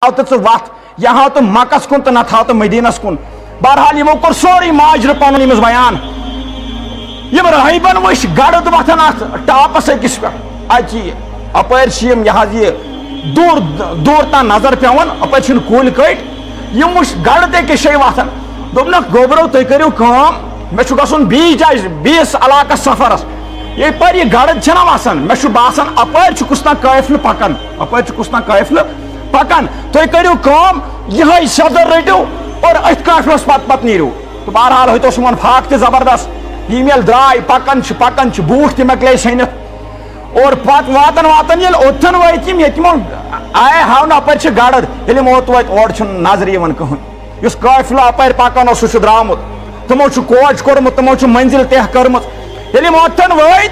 تو وت یہ تو مکس کن تو نت تو مدینس کن بہرحال یمو کور سوری ماجر پن یمس بیان یم راہبن وچ گڑد وتھان ات ٹاپس أکس پہ اچھی اپر یہ دور دور تان نظر پیوان اپر کُلۍ کٔٹۍ یم وچ گڑد أکس جایہِ وتھان دوٚپنکھ گوبرو تُہۍ کٔرِو کٲم مےٚ چھُ گژھُن بیٚیِس علاقس سفرس یپٲرۍ یہ گڑد چھنا وسان مےٚ چھُ باسان اپٲرۍ چھُ کُس تام قٲفلہٕ پکان اپٲرۍ چھُ کُس تام قٲفلہٕ پکان تُہۍ کٔرِو کٲم یِہے صدر رٔٹِو اور أتھۍ قٲفلس پتہٕ نیٖرِو تہٕ بہرحال ہوٚتہِ اوس یِمن فاق تہِ زبردست یِم ییٚلہِ درٛاے پکان چھِ بوٗٹھ تہِ مۄکلے ژھیٚنِتھ اور پتہٕ واتان ییٚلہِ اوٚتتھن وٲتۍ یِم ییٚتہِ یِمو آیہِ ہاونہٕ اپٲرۍ چھِ گڑد ییٚلہِ یِم اوٚت وٲتۍ اورٕ چھُنہٕ نظرِ یِوان کٕہٕنۍ یُس قٲفلہٕ اپٲرۍ پکان اوس سُہ چھُ درٛامُت تِمو چھُ کوچ کوٚرمُت تِمو چھُ منزِل طے کٔرمٕژ ییٚلہِ یِم اوٚتتھن وٲتۍ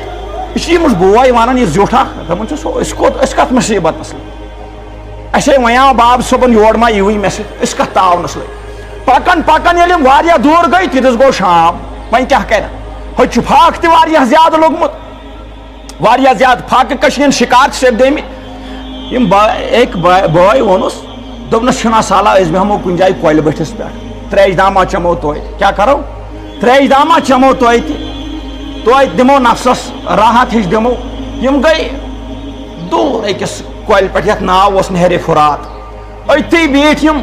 یہِ چھُ ییٚمِس بوے ونان یہِ زیُٹھ اکھ دپان چھُس أسۍ کتھ مُصیبتس لٔگۍ اَسے وَنیٛاو باب صٲبن یور ما یِیوٕے مےٚ سۭتۍ أسۍ کتھ تعاونس لٔگۍ پکان ییٚلہِ یِم واریاہ دوٗر گٔے تیٖتِس گوٚو شام وۄنۍ کیٛاہ کرن ہوٚتہِ چھُ فاقہٕ تہِ واریاہ زیادٕ لوٚگمُت واریاہ زیادٕ فاقہٕ کٔشیٖرِ شِکار چھِ سپدٲمٕتۍ یِم أکۍ بٲے ووٚنُس دوٚپنس چھُنہ سہلہ أسۍ بیٚہمو کُنہِ جایہِ کۄلہِ بٔٹھِس پٮ۪ٹھ تریش داما چٮ۪مو توتہِ کیٛاہ کرو تریش داما چٮ۪مو توتہِ دِمو نفسس راحت ہِش دِمو یِم گٔے دوٗر أکِس کۄلہِ پٮ۪ٹھ یتھ ناو اوس نہرِ فرات أتھی بیٖٹھۍ یِم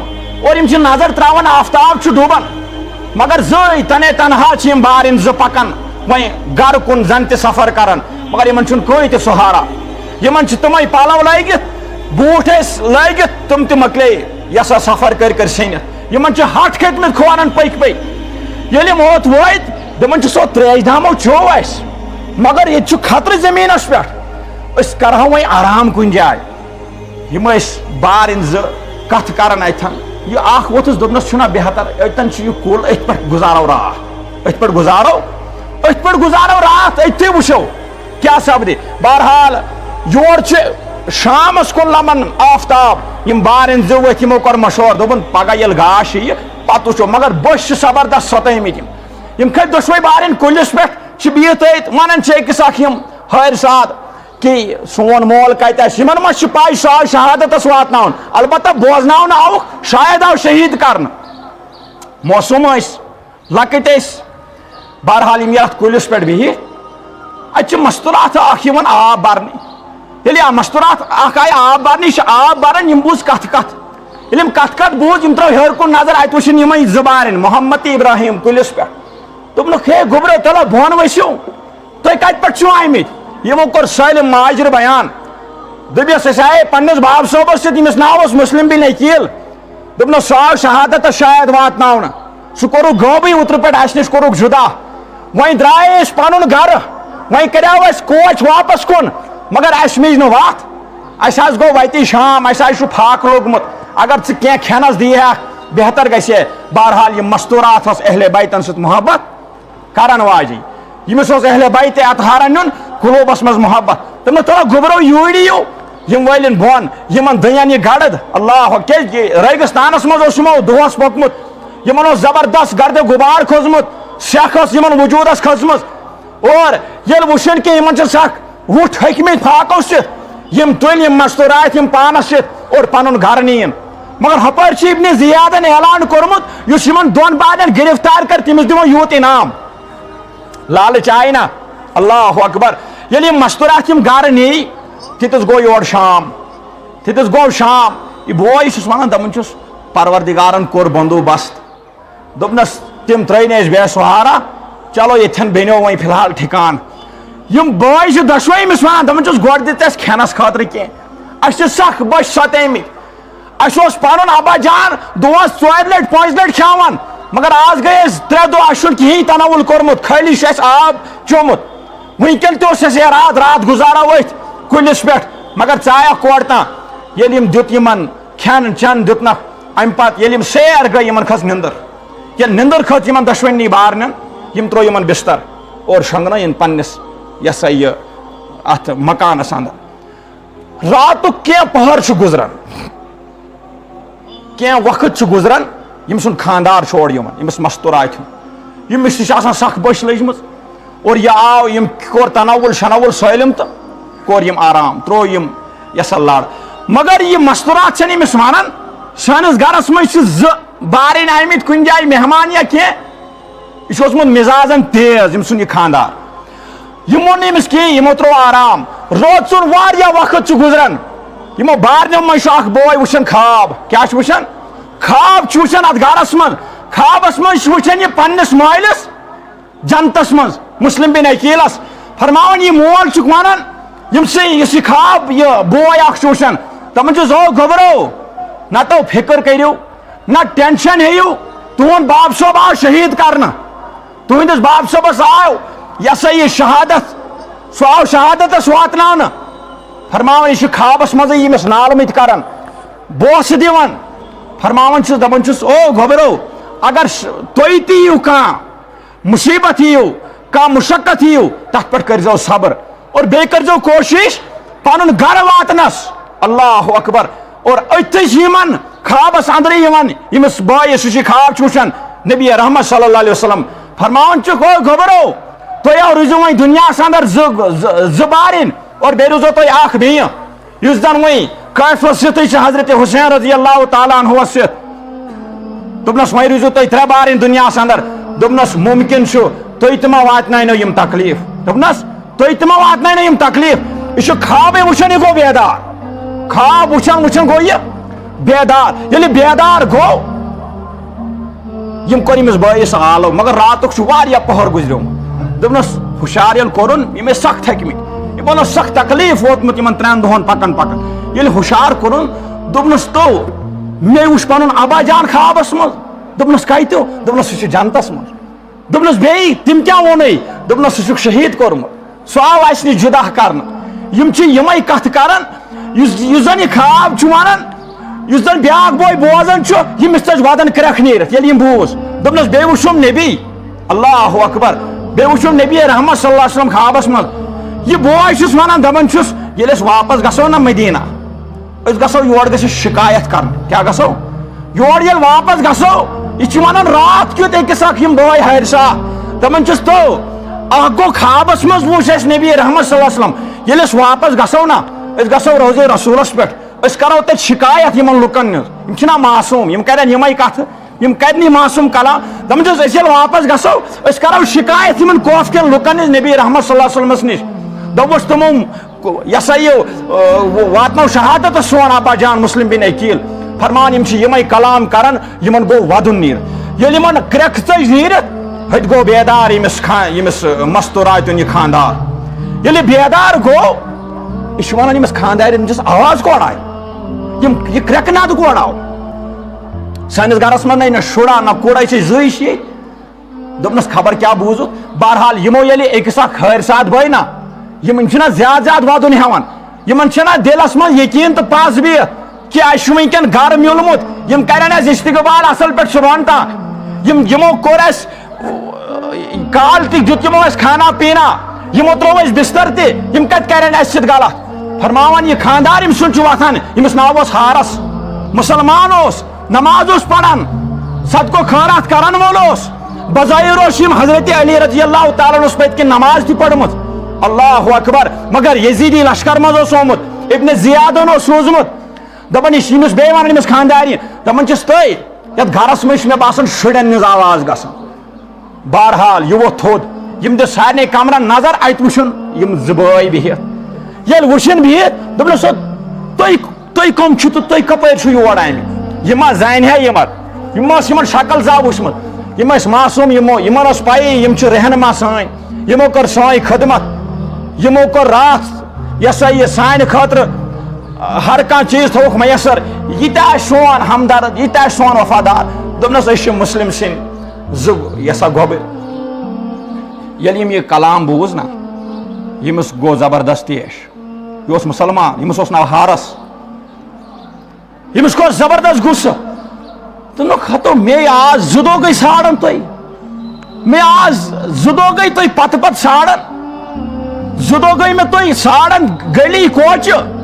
اور یِم چھِ نظر تراوان آفتاب چھُ ڈوٗبان مگر زٕے تنے تنہا چھِ یِم بارٕنۍ زٕ پکان وۄنۍ گرٕ کُن زن تہِ سفر کران مگر یِمن چھُنہٕ کٕہٕنۍ تہِ سہارا یِمن چھِ تِمے پلو لٲگِتھ بوٗٹھ ٲسۍ لٲگِتھ تِم تہِ مۄکلے یہِ سا سفر کٔرۍ ژھیٚنِتھ یِمن چھِ ہٹھ کھٔتۍمٕتۍ کھورن پٔکۍ ییٚلہِ یِم اوت وٲتۍ دپان چھِ سو تریش دامو چیوٚو اَسہِ مگر ییٚتہِ چھُ خطرٕ زٔمیٖنس پٮ۪ٹھ أسۍ کرہو وۄنۍ آرام کُنہِ جایہِ یِم ٲسۍ بارٕنۍ زٕ کتھ کران اتھن یہِ اکھ ووٚتھُس دوٚپنس چھُنہ بہتر اتٮ۪ن چھُ یہِ کُل أتھۍ پٮ۪ٹھ گُزارو راتھ أتھۍ پٮ۪ٹھ گُزارو راتھ أتھی وٕچھو کیٛاہ سپدِ بہرحال یور چھِ شامس کُن لمن آفتاب یِم بارٕنۍ زٕ ؤتھۍ یِمو کوٚر مشور دوٚپُن پگہہ ییٚلہِ گاش یِیہِ پتہٕ وٕچھو مگر بٔچھِ چھِ زبردست سۄتٲمٕتۍ یِم کھٔتۍ دۄشوے بارٕنۍ کُلِس پٮ۪ٹھ چھِ بِہِتھ أتۍ ونان چھِ أکِس اکھ یِم حٲرِ ساتھ کہ سون مول کتہِ آسہِ یِمن ما چھِ پاے سُہ آو شہادتس واتناوُن البتہ بوزناونہٕ آوُکھ شاید آو شہیٖد کرنہٕ موسوٗم ٲسۍ لۄکٕٹۍ ٲسۍ بہرحال یِم یتھ کُلِس پٮ۪ٹھ بِہِتھ اتہِ چھِ مستوٗرات اکھ یِوان آب برنہِ ییٚلہِ مستوٗرات اکھ آیہِ آب برنہِ یہِ چھِ آب بران یِم بوٗز کتھ ییٚلہِ یِم کتھ بوٗز یِم ترٲو ہیوٚر کُن نظر اتہِ وٕچھِن یِمے زٕ بارٕنۍ محمد تہٕ ابراہیٖم کُلِس پٮ۪ٹھ دوٚپنکھ ہے گوٚبرو تلو بۄن ؤسِو تُہۍ کتہِ پٮ۪ٹھ چھِو آمٕتۍ یِمو کوٚر سٲلِم ماجرٕ بیان دٔپِس أسۍ آیے پننِس باب صٲبس سۭتۍ ییٚمِس ناو اوس مُسلِم بِن عقیٖل دوٚپنس سُہ آو شہادتس شاید واتناونہٕ سُہ کوٚرُکھ غٲبٕے اوترٕ پٮ۪ٹھ اسہِ نِش کوٚرُکھ جُدا وۄنۍ درٛاے أسۍ پنُن گرٕ وۄنۍ کریاو اسہِ کوچ واپس کُن مگر اسہِ میج نہٕ وتھ اسہِ حظ گوٚو وتی شام اسہِ حظ چھُ فاقہٕ لوٚگمُت اگر ژٕ کینٛہہ کھٮ۪نس دِیہکھ بہتر گژھِ ہے بہرحال یِم مستوٗرات اوس اہلِ بیتن سۭتۍ محبت کرن واجِنۍ ییٚمِس اوس اہلِ بیتِ اطہارن نیُن قلوٗبس منٛز محبت دوٚپنکھ تلو گوٚبرو یوٗرۍ یِیِو یِم وٲلِن بۄن یِمن دٔنٮ۪ن یہِ گڑد اللہ کیازِ ریگِستانس منٛز اوس یِمو دۄہس پوٚکمُت یِمن اوس زبردست گردِ غُبار کھوٚژمُت سٮ۪کھ ٲس یِمن وجوٗدس کھٔژمٕژ اور ییٚلہِ وٕچھن کہِ یِمن چھِ سکھ وُٹھ ۂکۍمٕتۍ فاقو سۭتۍ یِم تُلۍ یِم مستوٗرات یِم پانس سۭتۍ اور پنُن گرٕ نِیِن مگر ہُپٲرۍ چھِ ابنِ زِیادن اعلان کوٚرمُت یُس یِمن دۄن بارٮ۪ن گرفتار کرِ تٔمِس دِمو یوٗت انعام لالٕچ آیہِ نہ اللہ اکبر ییٚلہِ یِم مستوٗرات یِم گرٕ نی تیٖتِس گوٚو یورٕ شام یہِ بوے چھُس ونان دپان چھُس پروردِگارن کوٚر بندوبست دوٚپنس تِم ترٛٲے نہٕ اَسہِ بے سہارا چلو ییٚتھٮ۪ن بنیو وۄنۍ فی الحال ٹھِکان یِم بٲے چھِ دۄشوے أمِس ونان دپان چھُس گۄڈٕ دِ اَسہِ کھٮ۪نس خٲطرٕ کینٛہہ اَسہِ چھِ سکھ بٔچھِ سۄتٲمٕتۍ اَسہِ اوس پنُن ابا جان دۄہس 4 لٹہِ 5 لٹہِ کھٮ۪وان مگر آز گٔے أسۍ 3 دۄہ اَسہِ چھُنہٕ کِہینۍ تناوُل کوٚرمُت خٲلی چھُ اَسہِ آب چوٚمُت وٕنکیٚن تہِ اوس اَسہِ رات گُزارو أتھۍ کُلِس پٮ۪ٹھ مگر ژٕ آیکھ کورِ تام ییٚلہِ یِم دیُت یِمن کھٮ۪ن چٮ۪ن دیُتنکھ امہِ پتہٕ ییٚلہِ یِم سیر گٔے یِمن کھٔژ نِندٕر ییٚلہِ نِندٕر کھٔژ یِمن دۄشوٕنی بارنٮ۪ن یِم ترٛوو یِمن بستر اور شۄنٛگنٲیِن پننِس یہِ ہسا یہِ اتھ مکانس انٛدر راتُک کینٛہہ پٔہر چھُ گُزران کینٛہہ وقت چھُ گُزران ییٚمہِ سُنٛد خانٛدار چھُ اورٕ یِوان ییٚمِس مستوٗراتہِ ہُنٛد ییٚمِس تہِ چھِ آسان سکھ بٔچھ لٔجمٕژ اور یہِ آو یِم کوٚر تناوُل شناوُل سٲلِم تہٕ کوٚر یِم آرام ترٛوو یِم یہِ سا لڑ مگر یہِ مستوٗرات چھنہٕ أمِس ونان سانس گرس مز بارن آمت کن جائے مہمان یا کی یہ مزازن تیز سن یہ خاندار یمو نمس کی ترو آرام روز ژور واریاہ وقت گزران یمو بارنو من اخ بوے وچھان خواب کیا وچھان خواب وچھان ات گرس من خوابس من وچھان یہ پنس مالس جنتس من مسلم بن عقیلس فرماون یہ مول ونان یہ خواب یہ بوے اخ وچھان دپان او گبرو نہ تو فکر کرو نہ ٹینشن ہیو تہد باب صوب آو شہید کرنا تہندس باب صوبس آو یہ سا یہ شہادت سو آو شہادتس واتن فرماون یہ خوابس مز یمس نال مت کران بوس دان فرماون دپان او گبرو اگر تھی تیو کان مصیبت یو کان مشقت یو تک پہ کرزو صبر اور بے کرزو کوشش پن گھر واتنس اللہ اکبر اور اتھس یمن خوابس اندر یمس بائیس سہ خواب وچھان نبی رحمت صلی اللہ علیہ وسلم فرماون او گبرو تھی روزو وی دنیا اندر زبارن اور بے روزو تھی اخ بی اس زن وی قافل ست حضرت حسین رضی اللہ تعالیٰ عنہ ست دپنس وی روزو تھی ترے بارن دنیا اندر دپنس ممکن تھی تہ ما واتنائنو یم تکلیف دپنس تھی تہ ما واتنائنو یم تکلیف یہ خواب وچھان یہ گو بیدار خواب وچھان گو یہ بیدار یل بیدار گو یم کور یمس بائیس آلو مگر راتک پہر گزریو دپنس ہوشیار یل کورن یم سخت ہکمت یہ سخت تکلیف ووتمت یمن 3 دہن پکن پکن یل ہوشیار کورن دپنس تو مے وچھ پنن ابا جان خوابس مز دپنس کتو دپنس سہ جنتس مز دپنس بیٚیہِ تم کیا وونے دپنس سہ شہید کورمت سہ آو اس نش جدا کرن یم یمے کتھ کران یس زن یہ خواب ونان اس زن بیاکھ بوے بوزان یمس تج ودن کرکھ نیرت یل یم بوز دپنس بے وچھم نبی اللہ اکبر بے وچھم نبی رحمت صلی اللہ علیہ وسلم خوابس مز یہ بوے چھس ونان دپان چھس یل اس واپس گژھو نا مدینہ اس گژھو یور گژھِ شکایت کرن کیا گژھو یور یل واپس گژھو یہ ونان رات کیُتھ أکِس اکھ یم بوے حارثہ دپان چھس تو اکھ گو خوابس مز وچھ اس نبی رحمت صلی اللہ علیہ وسلم یل اس واپس گژھو نا اس گژھو روزِ رسولس پہ اس کرو تت شکایت یمن لکن یم چھنا معصوم یم کرن یمے کتھ یم کرنی معصوم کلام دپان چھس اس یل واپس گژھو اس کرو شکایت یمن کوف کن لکن نبی رحمت صلی اللہ علیہ وسلم نش دپوس تمو یہ سا یہ واتنو شہادت سون ابا جان مسلم بن عقیل فرمان یم یمے کلام کرن یمن گو ودن نیر یل یمن کرکھ ژج نیرت ہت گو بیدار یمس مستوراتن یہ خاندار یل بیدار گو یہ ونان یمس خاندار چھس آواز کوڑ آئی یہ کرک ناد کوڑ آو سانس گرس من نہ شڑا نہ کوڑا یہ زیش یہ دپنس خبر کیا بوزت بہرحال یمو یل أکِس اکھ حارثات بھائی نا یمن چھنا زیادہ زیادہ ودن ہیوان یمن چھنا دلس من یقین تو پاس بہت کہ اس ونکن گھر میولمت یم کرن اس استقبال اصل پہ صبحن تا یمو کور اس کال تک دیت یمو اس کھانا پینا یمو ترو اس بستر تہ یم کت کرن اس سۭتۍ غلط فرماوان یہ خاندار یم سن وتھان یمس ناو اوس حارس مسلمان اوس نماز اوس پران صدقہ خیرات کرن وول اوس بظاہر اوس یم حضرت علی رضی اللہ تعالیٰ عنہ پت کن نماز تہ پڑمت اللہ اکبر مگر یزیدی لشکر مز اوس آمت ابن زیادن اوس سوزمت دپان یمس بیٚیہِ ونان یمس خاندارین دپان چھس تُہۍ یتھ گرس منٛز مےٚ باسان شُرٮ۪ن ہٕنٛز آواز گژھان بہرحال یہ ووٚتھ تھوٚد یم دِژ سارنٕے کمرن نظر اتہِ وٕچھُن یم زٕ بٲے بِہِتھ ییٚلہِ وٕچھن بِہِتھ دوٚپنس تُہۍ کم چھِو تہٕ تُہۍ کپٲرۍ چھِو یور آمٕتۍ یِم ما زانہِ ہے یِمن ٲس یِمن شکل زا وٕچھمٕژ یم ٲسۍ معصوٗم یمن ٲس پایی یم چھِ رہنما سٲنۍ یمو کٔر سٲنۍ خدمت یمو کوٚر راتھ یہ سا یہ سانہِ خٲطرٕ ہر کانٛہہ چیٖز تھووُکھ میسر ییٖتیاہ سون ہمدرد ییٖتیاہ سون وفادار دوٚپنس أسۍ چھِ مسلم سٕنٛدۍ زٕ یہ سا گۄبٕرۍ ییٚلہِ یم یہ کلام بوٗز نا یمس گو زبردست تیش یہ اوس مسلمان یمس اوس ناو حارس یمس گو زبردست غصہٕ دوٚپنکھ ہتو مے آز 2 دۄہ گٔے ساڑن تُہۍ مے آز 2 دۄہ گٔے تُہۍ پتہٕ ساڑن 2 دۄہ گٔے مےٚ تُہۍ ساڑن گلی کوچہِ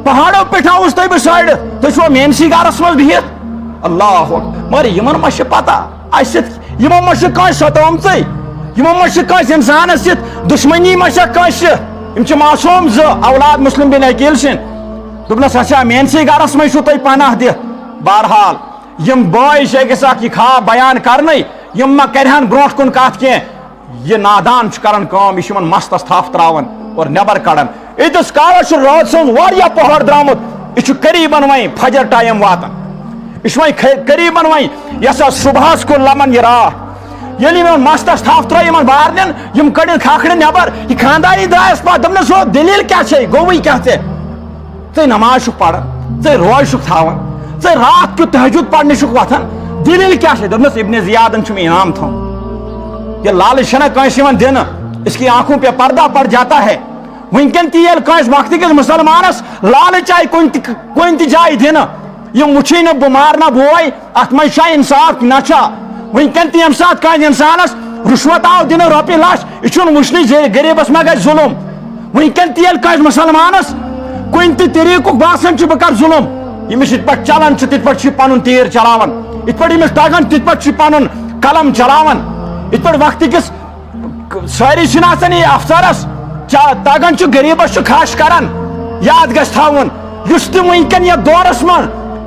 پہاڑو پہ آؤس تہ بہ ساڑت تھی چھو میمسی گرس مز بہت اللہ مگر یمن ما پتہ اس یمو ما ستومت یمو ما کس انسانس ست دشمنی ما کس یم معصوم اولاد مسلم بن عقیل سن دپنس اچھا میمسی گرس مز تھی پناہ دت بہرحال یم بھائی أکس اکھ یہ خواب بیان کرنے یم ما کرہن برونٹ کن کت کی یہ نادان کران کام یہ مستس تھپ تراون اور نبر کڑان ایتس کالس رات سن واریاہ پہاڑ درامت یہ قریباً وی فجر ٹائم واتان یہ وی قریباً وی یسا صبحس کن لمن یہ رات یلی میں مستس تھپ تر بارن یم کڑن کھاکھڑ نبر یہ خاندانی درائس پہ دپنس ہو دلیل کیا گوئی کیا ژے نماز پڑھان ژے روز تھاون ژے رات کیو تہجد پڑھنے وتھان دلیل کیا دپنس ابن زیادن چھ انعام تھو یہ لالچ چھنا کانس یوان دن اس کی آنکھوں پہ پردہ پڑ جاتا ہے ونکن تی یل کانس وقت کس مسلمانس لالچ آئی کن تی جائے دن یہ وچھی نہ بمار نہ بوئے ات من شاہ انصاف نچا ونکن تی یم سات کانس انسانس رشوت آو دن روپی لاش یہ چھن وچھنی غریبس ما گژھِ ظلم ونکن تی یل کانس مسلمانس کن تی طریقک باسان چھ بہ کر ظلم یمس یت پٹ چلان چھ تت پٹ چھ پنن تیر چلاوان یت پٹ یمس تگان تت پٹ چھ پنن قلم چلاوان یت پٹ وقت کس ساری چھنہ یہ افسرس تگان چھ غریبس خاش کران یاد گژھِ تھاون یس تہ ونکن یہ دورس من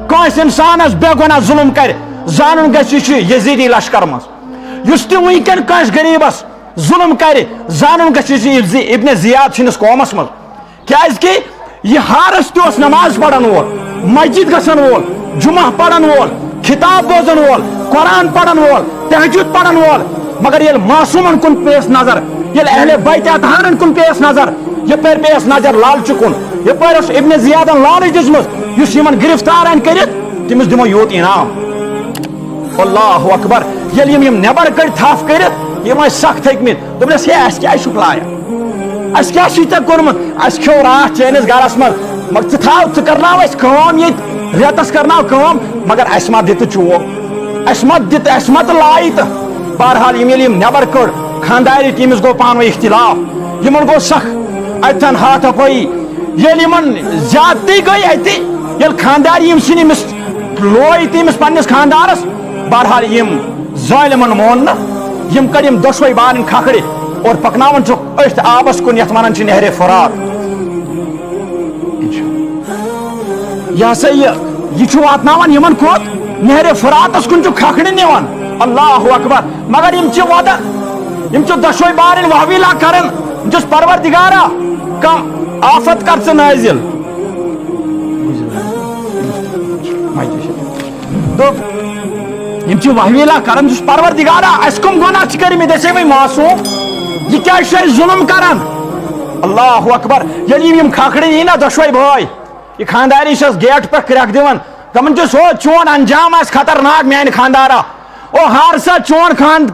کانس انسانس بے گناہ ظلم کر زانن گژھِ یہ چھ یزیدی لشکر مز یس تہ ونکن کانس غریبس ظلم کر زانن گژھِ یہ ابن زیاد چھنس قومس مز کیاز کہ یہ ہارس تہ نماز پڑھن وول مسجد گژھن وول جمعہ پڑھن وول کتاب بوزن وول قرآن پڑھن وول تہجد پڑھن وول مگر یل معصومن کن پیس نظر یل اہل بیت اطہارن کن پیس نظر یہ پر پیس نظر لالچ کن یہ پر ابن زیادن لالچ دژمٕژ یس یمن گرفتار کرت تمس دمو یوت انعام اللہ اکبر یل یم نبر کڑ تھپ کرت یم سخت ہیکمت دپنس ہے اس کیا چھک لایا اس کیا چھ ژےٚ کوٚرمُت اس کھیو رات چٲنِس گرس منٛز مگر ژٕ تھاو ژٕ کرناو اَسہِ کٲم ییٚتہِ رٮ۪تس کرناو کٲم مگر اَسہِ ما دِتہٕ چوب اَسہِ ما دِتہٕ اَسہِ ما تہٕ لایہِ تہٕ بہرحال ییٚلہِ یم نٮ۪بر کٔڑ خانداری ٹیٖمس گوٚو پانہٕ ؤنۍ اختلاف یمن گوٚو سخ اتٮ۪ن ہاتھا پٲیی ییٚلہِ یمن زیادتی گٔے اتہِ ییٚلہِ خانداری یم سٕنٛدۍ أمِس لوے تہِ أمِس پننِس خاندارس بہرحال یم ظٲلمن مون نہٕ یم کڑ یم دۄشوے بارٕنۍ کھکھرِ اور پکناون چھُکھ أتھۍ آبس کُن یتھ ونان چھِ نہرِ فرات یہ سا یہ واتناوان یمن کوت نہرِ فراتس کن چھُ کھکھرِ نِوان اللہ اکبر مگر یم چھِ ودان یم چھِ دۄشوے بارٕنۍ وحویلا کران یم چھُس پروردگارا کم آفت کر ژٕ نٲزِل یم چھِ وحویلا کران چھُس پروردگارا اَسہِ کم گۄناہ چھِ کٔرمٕتۍ أسۍ ہے معصوم یہ کیا چھُ اَسہِ ظُلم کران اللہ اکبر ییٚلہِ یم کھکھرِ یی نا دۄشوے بٲے یہ خانداری چھس گیٹ پہ کرک دِوان دپان چھُس ہو چون انجام آسہِ خطرناک میانہِ خاندارا او ہار سا چون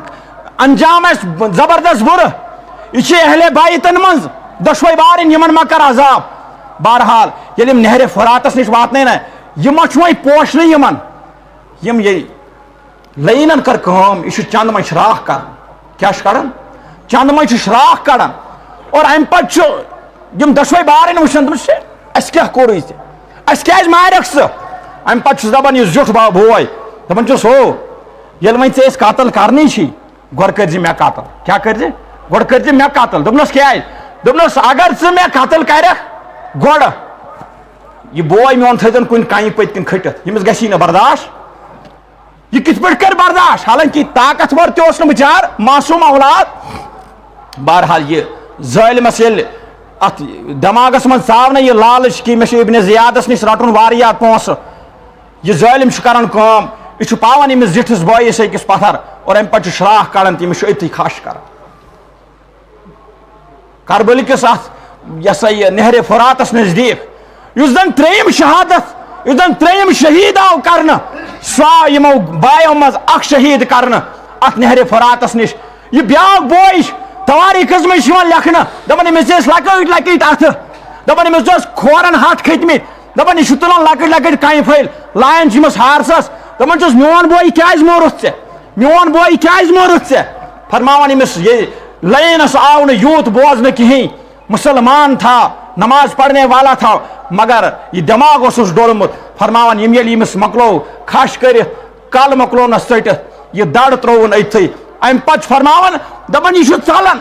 انجام آسہِ زبردست برٕ یہ چھِ اہل بیتن منٛز دۄشوے بارٕنۍ یمن ما کر عذاب بہرحال ییٚلہِ یم نہرِ فراتس نِش واتنٲے نا یہِ ما چھُ وۄنۍ پوشنہٕ یمن یم ییٚلہِ لینن کر کٲم یہ چھُ چند منٛز شراکھ کران کیاہ چھُ کڑان چند منٛز چھُ شراکھ کڑان اور امہِ پتہٕ چھُ یم دۄشوے بارٕنۍ وٕچھان دپان اس کیا کوٚرُے ژےٚ اس کیازِ مارکھ ژٕ امہِ پتہٕ چھُس دپان یُس زیُٹھ بوے دپان چھُس ہو ییٚلہِ وۄنۍ ژےٚ أسۍ قتل کرنی چھی گۄڈٕ کٔرزِ مےٚ قتل کیاہ کٔرزِ گۄڈٕ کٔرزِ مےٚ قتل دوٚپنس کیازِ دوٚپنس اگر ژٕ مےٚ قتل کرکھ گۄڈٕ یہ بوے میون تھٲیزن کُنہِ کنہِ پٔتۍ کِنۍ کھٔٹِتھ ییٚمِس گژھی نہٕ برداشت یہ کِتھ پٲٹھۍ کرِ برداشت حالانکہِ طاقتور تہِ اوس نہٕ بِچار معصوٗم اولاد بہرحال یہ ظٲلمس ییٚلہِ ات دماغس من ژاو نہ یہ لالچ کہ مے ابن زیادس نش رٹن واریاہ پونسہٕ یہ ظٲلم چھُ کران کٲم یہ چھُ پاوان أمِس زِٹھِس بٲیِس أکِس پتھر اور امہِ پتہٕ چھُ شراکھ کڑان تٔمِس چھُ أتھی خش کران کربلہِ کِس اتھ یہ سا یہ نہرِ فراتس نزدیٖک یُس زن ترٛیٚیِم شہادت یُس زن ترٛیٚیِم شہیٖد آو کرنہٕ سُہ آو یِمو بایو منٛز اکھ شہیٖد کرنہٕ اتھ نہرِ فراتس نش یہ بیاکھ بوے تواریخس منٛز چھُ یِوان لیکھنہٕ دپان أمِس ٲسۍ لۄکٕٹۍ لۄکٕٹۍ اَتھٕ دپان أمِس اوس کھورن ہتھ کھٔتمٕتۍ دپان یہِ چھُ تُلان لۄکٕٹۍ لۄکٕٹۍ کَنہِ پھٔلۍ لایان چھِ أمِس ہارسس دپان چھُس میون بوے کیازِ موٗرُتھ ژےٚ میون بوے کیازِ موٗرُتھ ژےٚ فرماوان أمِس یہِ لینس آو نہٕ یوٗت بوزنہٕ کِہیٖنۍ مسلمان تھا نماز پڑھنے والا تھا مگر یہ دماغ اوسُس ڈوٚلمُت فرماوان یِم ییٚلہِ أمِس مۄکلو کھش کٔرِتھ کل مۄکلونس ژٔٹِتھ یہِ دڑ ترٛووُن أتھٕے امہِ پتہٕ چھُ فرماوان دپان یہِ چھُ ژلان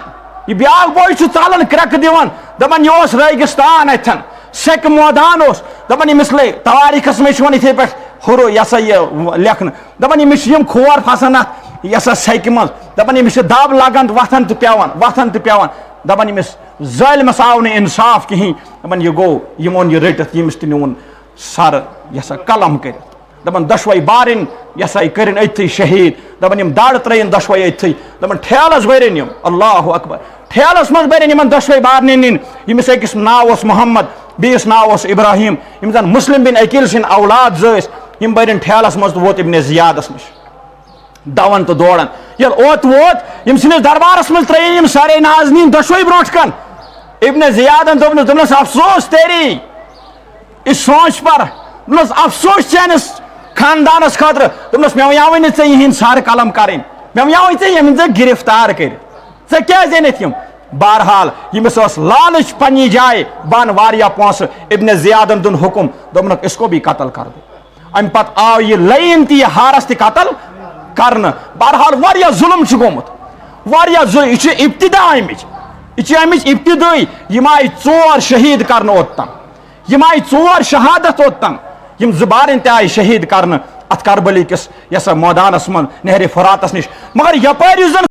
یہ بیاکھ بوے چھُ ژلان کرٛٮ۪کہٕ دِوان دپان یہِ اوس ریگِستان اتھن سیٚکہِ مٲدان اوس دپان أمِس لٔگۍ تواریخس منٛز چھُ یِوان یِتھٕے پٲٹھۍ ہُرو یہ سا یہ لیکھن دپان ییٚمِس چھِ یِم کھور پھسان اتھ یہ سا سیکہِ منٛز دپان ییٚمِس چھِ دب لگان وتھان تہٕ پیٚوان دپان ییٚمِس ظٲلمس آو نہٕ انصاف کِہیٖنۍ دپان یہِ گوٚو یِمو اوٚن یہِ رٔٹِتھ ییٚمِس تہِ نیوٗن سر یہ سا قلم کٔرِتھ دپان دۄشوے بارٕنۍ یہ سا یہِ کٔرِنۍ أتھی شہیٖد دپان یِم دڑ ترٛٲیِن دۄشوے أتھی دپان ٹھیلس بٔرِنۍ یِم اللہ اکبر ٹھیلس منٛز بٔرِنۍ یِمن دۄشوے بارنٕے نِنۍ ییٚمِس أکِس ناو اوس محمد بیٚیِس ناو اوس ابراہیم یِم زن مسلم بن عقیل سٕنٛدۍ اولاد زٕ ٲسۍ یِم بٔرِنۍ ٹھیلس منٛز تہٕ ووت ابن زیادس نِش دوان تہٕ دوران ییٚلہِ اوت ووت یِم سٕنٛدِس دربارس منٛز ترٛٲیِن یِم سارے ناظریٖن دۄشوے برونٛٹھ کن ابن زیادن دوٚپنس افسوس تیری اس سونچ پر دوٚپنس افسوس چٲنِس خاندانس خٲطرٕ دوٚپنس مےٚ وَنیٛاوٕے نہٕ ژےٚ یِہِنٛدۍ سر قلم کرٕنۍ مےٚ وَنیٛاوٕے ژےٚ یِم ژےٚ گرفتار کٔرِتھ ژےٚ کیٛازِ أنِتھ یِم بہرحال ییٚمِس ٲس لالٕچ پننہِ جایہِ بن واریاہ پونٛسہٕ ابن زیادن دیُن حُکم دوٚپنکھ اس کو بھی قتل کر دو امہِ پتہٕ آو یہِ لٔیِن تہِ یہِ ہارس تہِ قتل کرنہٕ بہرحال واریاہ ظُلم چھُ گوٚمُت واریاہ یہِ چھِ ابتدا امِچ ابتدٲیی یِم آیہِ 4 شہیٖد کرنہٕ اوٚتام یِم آیہِ 4 شہادت اوٚتام یِم 2 بارٕنۍ تہِ آیہِ شہیٖد کرنہٕ اتھ کربلی کِس یہِ سا مٲدانس منٛز نہرِ فراتس نِش مگر یپٲرۍ یُس زن